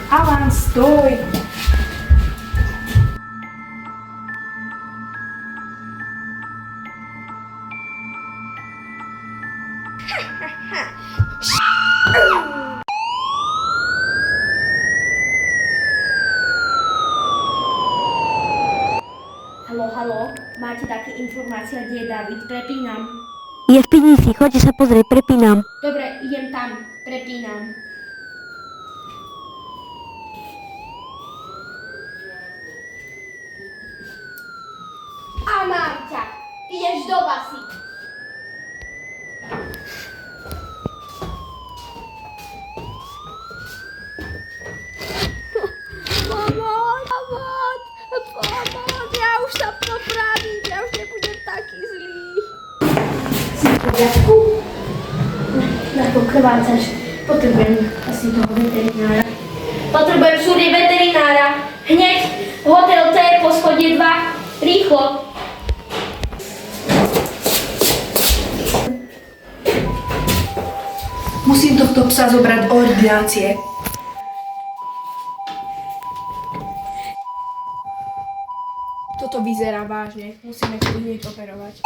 Alan, stoj! Haló, máte také informácie, kde je David? Prepínam. Je v pivnici, choďte sa pozrieť, prepínam. Dobre, idem tam, prepínam. A mám ťa, ideš do basy. Pomoc, ja už sa popravím, ja už nebudem taký zlý. Si v poriadku? Ako krvácaš, potrebujem asi toho veterinára. Potrebujem všude veterinára. Hneď, hotel T, poschodie 2, rýchlo. Musím tohto psa zobrať do ordinácie. Toto vyzerá vážne. Musíme to hneď operovať.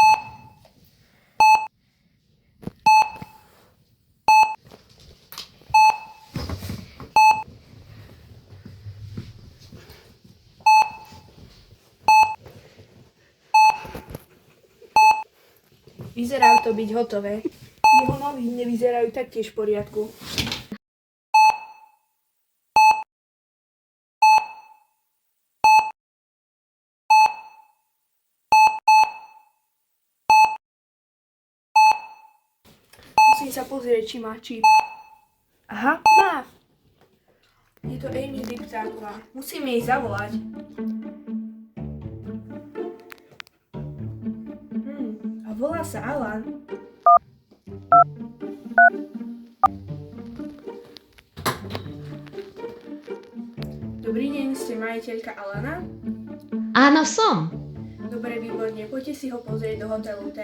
Vyzerajú to byť hotové. Jeho nohy nevyzerajú taktiež v poriadku. Musím sa pozrieť, či má čip. Aha, má. Je to Amy Diptáková. Musíme jej zavolať. A volá sa Alan. Dobrý deň, ste majiteľka Alana? Áno, som. Dobre, výborne, poďte si ho pozrieť do hotelu T.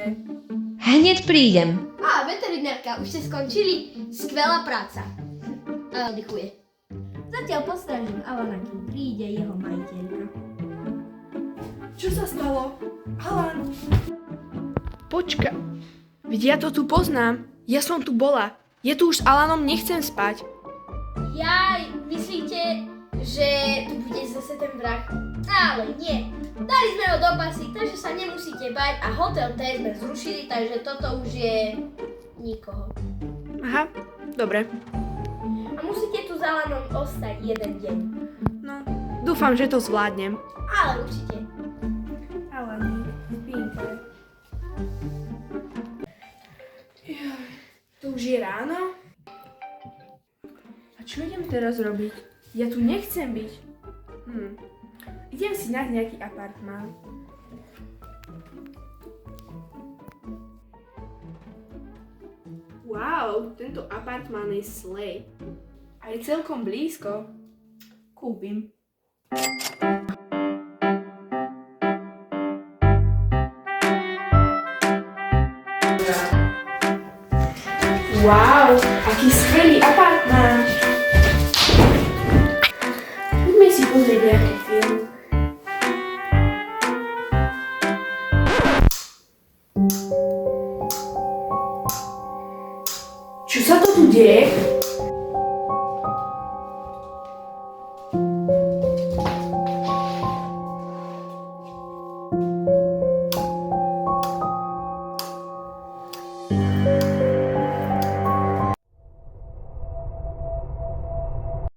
Hneď prídem. Á, veterinárka, už ste skončili? Skvelá práca. A oddychuje. Zatiaľ postražím Alana, kým príde jeho majiteľka. Čo sa stalo? Alan! Počka. Veď ja to tu poznám. Ja som tu bola. Ja tu už s Alanom nechcem spať. Jaj, myslíte, že tu bude zase ten vrah? Ale nie. Dali sme ho do basy, takže sa nemusíte bať a hotel T sme zrušili, takže toto už je nikoho. Aha, dobre. A musíte tu s Alanom ostať jeden deň. No, dúfam, že to zvládnem. Ale určite. Alani, spínke. To už je ráno? A čo idem teraz robiť? Ja tu nechcem byť. Idem si nájsť nejaký apartmán. Wow, tento apartmán je slej. A je celkom blízko. Kúpim. Wow, aký skvelý apartmán.